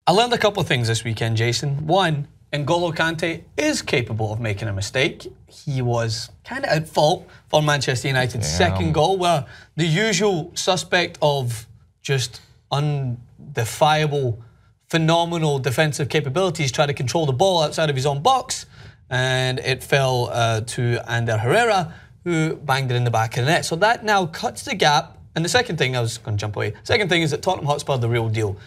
I learned a couple of things this weekend, Jason. One, N'Golo Kante is capable of making a mistake. He was kind of at fault for Manchester United's second goal, where the usual suspect of just undefiable, phenomenal defensive capabilities tried to control the ball outside of his own box, and it fell to Ander Herrera, who banged it in the back of the net. So that now cuts the gap. And the second thing, I was going to jump away. Second thing is that Tottenham Hotspur are the real deal.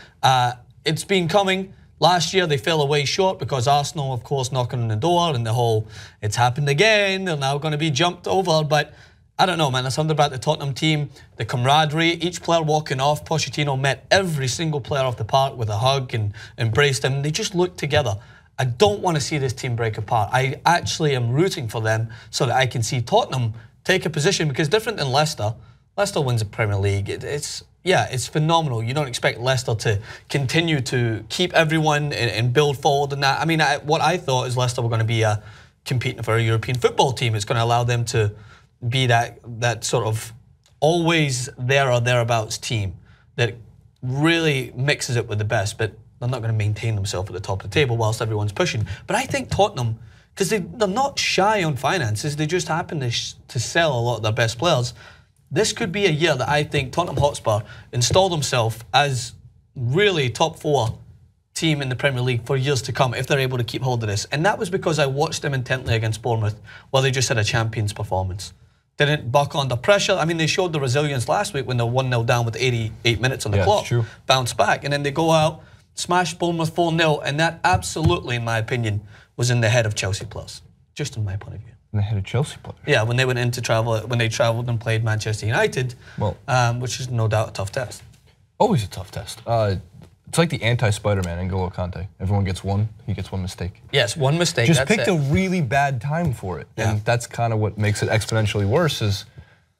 It's been coming. Last year they fell away short because Arsenal, of course, knocking on the door and the whole, it's happened again, they're now going to be jumped over. But I don't know, man, there's something about the Tottenham team, the camaraderie, each player walking off. Pochettino met every single player off the park with a hug and embraced them. They just looked together. I don't want to see this team break apart. I actually am rooting for them so that I can see Tottenham take a position, because different than Leicester, Leicester wins the Premier League. It's phenomenal. You don't expect Leicester to continue to keep everyone and build forward and that. I mean, what I thought is Leicester were going to be competing for a European football team. It's going to allow them to be that sort of always there or thereabouts team that really mixes it with the best, but they're not going to maintain themselves at the top of the table whilst everyone's pushing. But I think Tottenham, because they're not shy on finances, they just happen to sell a lot of their best players. This could be a year that I think Tottenham Hotspur install themselves as really top 4 team in the Premier League for years to come if they're able to keep hold of this. And that was because I watched them intently against Bournemouth, where they just had a champion's performance. Didn't buck under pressure. I mean, they showed the resilience last week when they're 1-0 down with 88 minutes on the clock. True. Bounce back. And then they go out, smash Bournemouth 4-0. And that absolutely, in my opinion, was in the head of Chelsea players. Just in my point of view. In the head of Chelsea players? Yeah, when they went into travel, when they travelled and played Manchester United, which is no doubt a tough test. Always a tough test. It's like the anti-Spider-Man, N'Golo Kante. Everyone gets one, he gets one mistake. Yes, one mistake, Just picked a really bad time for it. Yeah. And that's kind of what makes it exponentially worse, is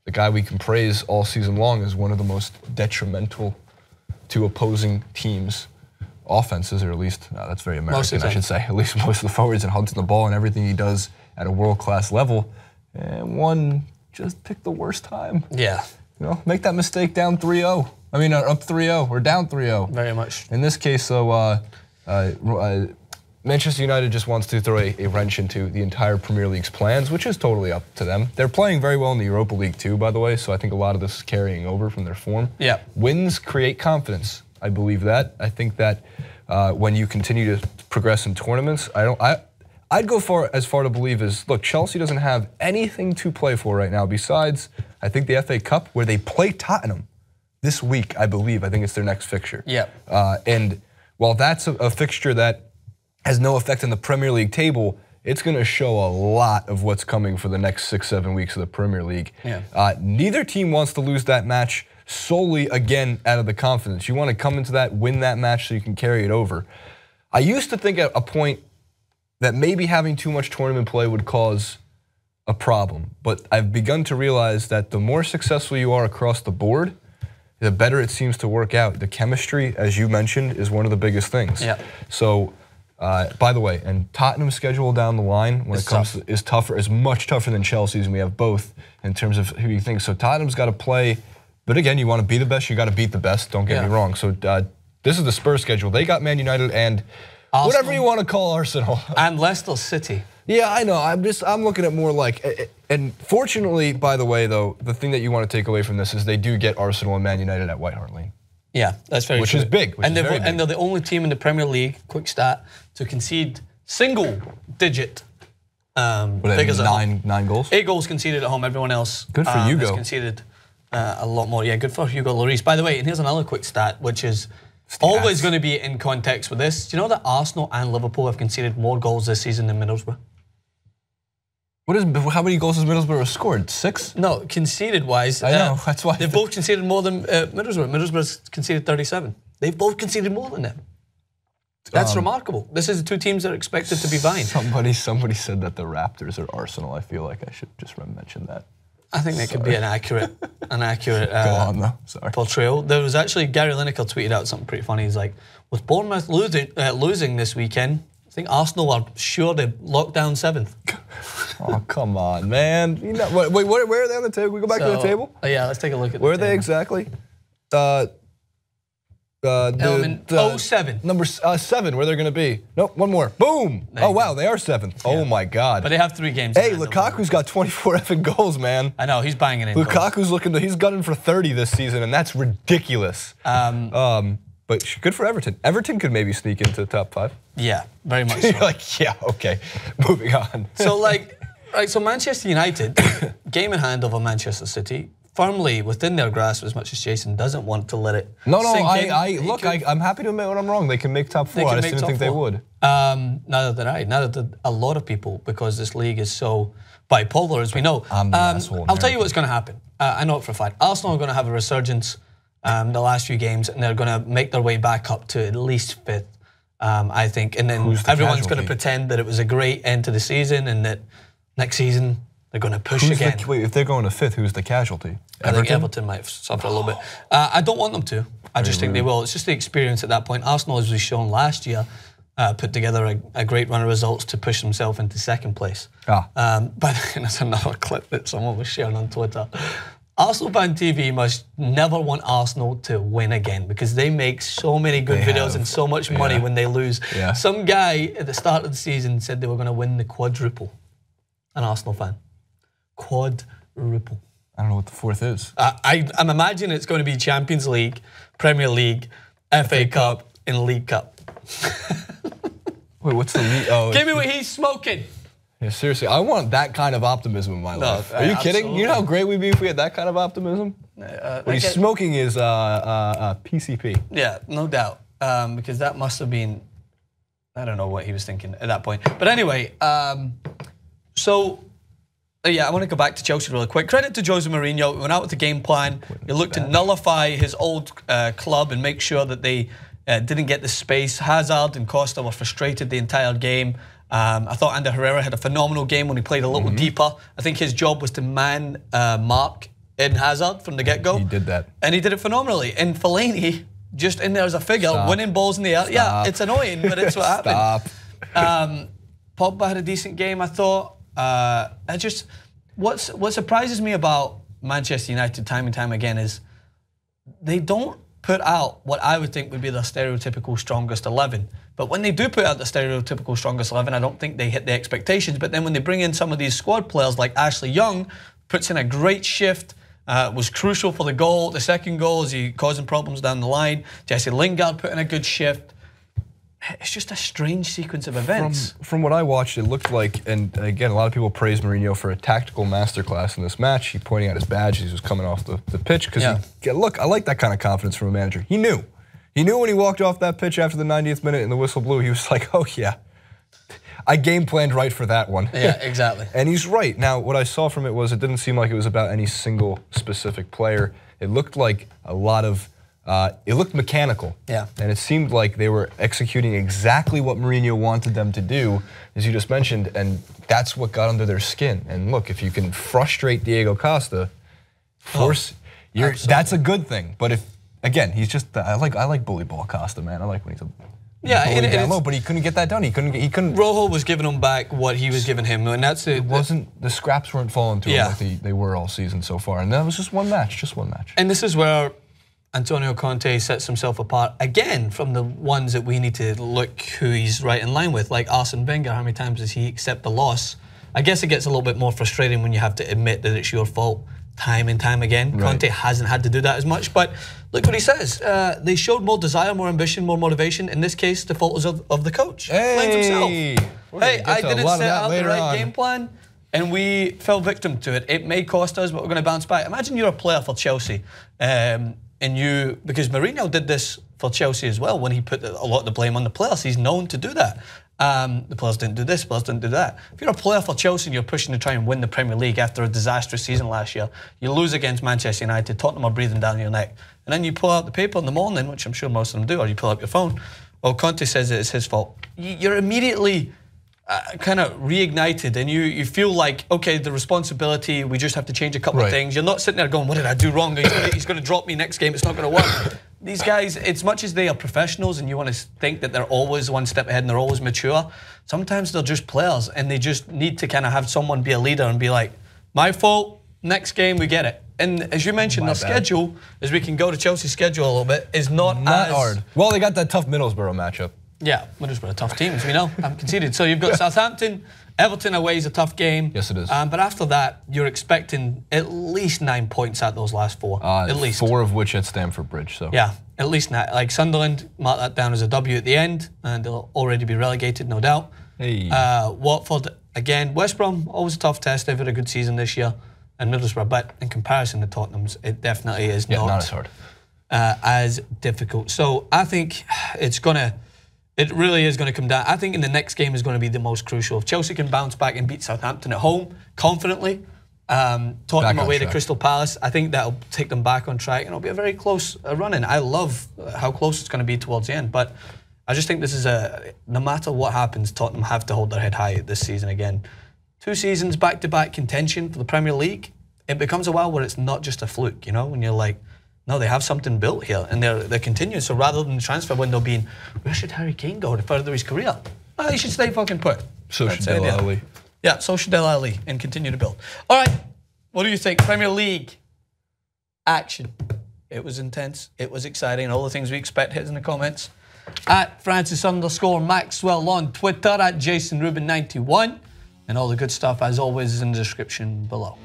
the guy we can praise all season long is one of the most detrimental to opposing teams' offenses, or at least, that's very American, I should say. At least most of the forwards, and hunting the ball and everything he does at a world-class level. And one just picked the worst time. Yeah. You know, make that mistake down 3-0. I mean, up 3-0 or down 3-0. Very much. In this case, though, Manchester United just wants to throw a wrench into the entire Premier League's plans, which is totally up to them. They're playing very well in the Europa League too, by the way, so I think a lot of this is carrying over from their form. Yeah. Wins create confidence. I believe that. I think that when you continue to progress in tournaments, I'd go as far to believe as, look, Chelsea doesn't have anything to play for right now besides, I think, the FA Cup, where they play Tottenham this week, I believe. I think it's their next fixture. Yeah. And while that's a fixture that has no effect on the Premier League table, it's going to show a lot of what's coming for the next 6-7 weeks of the Premier League. Yeah. Neither team wants to lose that match solely, again, out of the confidence. You want to come into that, win that match so you can carry it over. I used to think at a point that maybe having too much tournament play would cause a problem, but I've begun to realize that the more successful you are across the board, the better it seems to work out. The chemistry, as you mentioned, is one of the biggest things. Yeah. So, by the way, and Tottenham's schedule down the line when it comes to, is much tougher than Chelsea's, and we have both in terms of who you think. So Tottenham's got to play, but again, you want to be the best, you got to beat the best. Don't get me wrong. So this is the Spurs schedule. They got Man United and Arsenal, whatever you want to call Arsenal, and Leicester City. Yeah, I know. I'm looking at more like, and fortunately, by the way, though, the thing that you want to take away from this is they do get Arsenal and Man United at White Hart Lane. Yeah, that's very true. Which is big. And they're the only team in the Premier League, quick stat, to concede single-digit figures at home. 9 goals? 8 goals conceded at home. Everyone else good for Hugo. has conceded a lot more. Yeah, good for Hugo Lloris. By the way, and here's another quick stat, which is always going to be in context with this. Do you know that Arsenal and Liverpool have conceded more goals this season than Middlesbrough? How many goals has Middlesbrough scored? 6? No, conceded-wise. I know, that's why. They've both conceded more than Middlesbrough. Middlesbrough's conceded 37. They've both conceded more than them. That's remarkable. This is the 2 teams that are expected to be vying. Somebody said that the Raptors are Arsenal. I feel like I should just mention that. I think that could be an accurate Go on, though. Sorry. Portrayal. There was actually, Gary Lineker tweeted out something pretty funny. He's like, with Bournemouth losing this weekend, I think Arsenal are sure to lock down 7th. Oh, come on, man. You know, wait, where are they on the table? We go back to the table? Yeah, let's take a look at where are they exactly? '07. Number 7, where they're going to be. Nope, one more. Boom! Oh, wow, they are 7th. Yeah. Oh, my God. But they have 3 games. Hey, Lukaku's got 24 effing goals, man. I know, he's banging in Lukaku's goals. He's gunning for 30 this season, and that's ridiculous. But good for Everton. Everton could maybe sneak into the top 5. Yeah, very much so. You're like, yeah, okay, moving on. So, so Manchester United, game in hand over Manchester City, firmly within their grasp, as much as Jason doesn't want to let it look, I'm happy to admit when I'm wrong. They can make top 4. I just didn't think they would. Neither did I. Neither did a lot of people, because this league is so bipolar, as we know. I'm the asshole. I'll tell you what's going to happen. I know it for a fact. Arsenal are going to have a resurgence the last few games, and they're going to make their way back up to at least 5th, I think. And then everyone's going to pretend that it was a great end to the season, and that next season they're going to push again. Wait, if they're going to 5th, who's the casualty? I think Everton might suffer a little bit. I don't want them to. I just think they will. It's just the experience at that point. Arsenal, as we've shown last year, put together a great run of results to push themselves into 2nd place. But there's another clip that someone was sharing on Twitter. Arsenal Fan TV must never want Arsenal to win again, because they make so many good videos and so much money when they lose. Yeah. Some guy at the start of the season said they were going to win the quadruple. An Arsenal fan. Quadruple. I don't know what the 4th is. I'm imagining it's going to be Champions League, Premier League, FA Cup, and League Cup. Wait, what's the league? Oh, give me what he's smoking. Yeah, seriously, I want that kind of optimism in my life. Are you kidding? Absolutely. You know how great we'd be if we had that kind of optimism? What he's smoking is PCP. Yeah, no doubt. Because that must have been, I don't know what he was thinking at that point. But anyway, yeah, I want to go back to Chelsea really quick. Credit to Jose Mourinho. He went out with a game plan. He looked to nullify his old club and make sure that they didn't get the space. Hazard and Costa were frustrated the entire game. I thought Ander Herrera had a phenomenal game when he played a little deeper. I think his job was to man mark Eden Hazard from the get-go. He did that. And he did it phenomenally. And Fellaini, just in there as a figure, winning balls in the air. Yeah, it's annoying, but it's what happened. Pogba had a decent game, I thought. What surprises me about Manchester United time and time again is they don't put out what I would think would be their stereotypical strongest 11. But when they do put out the stereotypical strongest 11, I don't think they hit the expectations. But then when they bring in some of these squad players like Ashley Young, puts in a great shift, was crucial for the goal. The second goal, is he causing problems down the line. Jesse Lingard put in a good shift. It's just a strange sequence of events. From what I watched, it looked like, and again, a lot of people praised Mourinho for a tactical masterclass in this match. He pointing out his badge as he was coming off the pitch, because look, I like that kind of confidence from a manager. He knew. He knew when he walked off that pitch after the 90th minute and the whistle blew, he was like, oh yeah, I game planned right for that one. Yeah, exactly. And he's right. Now, what I saw from it was it didn't seem like it was about any single specific player. It looked like a lot of, it looked mechanical. Yeah. And it seemed like they were executing exactly what Mourinho wanted them to do, as you just mentioned, and that's what got under their skin. And look, if you can frustrate Diego Costa, that's a good thing. But if, again, he's just, I like bully ball Costa, man. I like when he's a down low, but he couldn't get that done. He couldn't. Rojo was giving him back what he was giving him, and that's it. The scraps weren't falling to him like they were all season so far, and that was just one match. And this is where Antonio Conte sets himself apart again from the ones that we need to look who he's right in line with, like Arsene Wenger. How many times does he accept the loss? I guess it gets a little bit more frustrating when you have to admit that it's your fault time and time again. Right. Conte hasn't had to do that as much, but look what he says. They showed more desire, more ambition, more motivation. In this case, the fault was of the coach. Blames himself. Hey, I didn't set out the right game plan, and we fell victim to it. It may cost us, but we're going to bounce back. Imagine you're a player for Chelsea, because Mourinho did this for Chelsea as well when he put a lot of the blame on the players. He's known to do that. The players didn't do this, the players didn't do that. If you're a player for Chelsea and you're pushing to try and win the Premier League after a disastrous season last year, you lose against Manchester United, Tottenham are breathing down your neck, and then you pull out the paper in the morning, which I'm sure most of them do, or you pull up your phone, well, Conte says it's his fault. You're immediately kind of reignited, and you feel like, okay, the responsibility, we just have to change a couple of things. You're not sitting there going, what did I do wrong? He's going to drop me next game, it's not going to work. These guys, as much as they are professionals and you want to think that they're always one step ahead and they're always mature, sometimes they're just players and they just need to kind of have someone be a leader and be like, my fault, next game we get it. and as you mentioned, their schedule, as we can go to Chelsea's schedule a little bit, is not as hard. Well, they got that tough Middlesbrough matchup. Yeah, Middlesbrough, a tough team, as we know. I'm conceded. So you've got Southampton, Everton away is a tough game. Yes, it is. But after that, you're expecting at least 9 points at those last 4. At least 4 of which at Stamford Bridge. So yeah, at least 9. Like Sunderland, mark that down as a W at the end, and they'll already be relegated, no doubt. Hey. Watford again. West Brom, always a tough test. They've had a good season this year, and Middlesbrough. But in comparison to Tottenham's, it definitely is not as hard, as difficult. So I think it really is going to come down. I think in the next game is going to be the most crucial. If Chelsea can bounce back and beat Southampton at home confidently, Tottenham away to Crystal Palace, I think that'll take them back on track, and it'll be a very close run-in. I love how close it's going to be towards the end, but I just think this is no matter what happens, Tottenham have to hold their head high this season again. 2 seasons back-to-back contention for the Premier League, it becomes a while where it's not just a fluke, you know, when you're like, no, they have something built here, and they're continuing. So rather than the transfer window being, where should Harry Kane go to further his career? He should stay fucking put. So should Dele Alli. Yeah, so should Dele Alli, and continue to build. All right, what do you think? Premier League action. It was intense. It was exciting. All the things we expect, hit in the comments. At Francis_Maxwell on Twitter, at JasonRubin91, and all the good stuff, as always, is in the description below.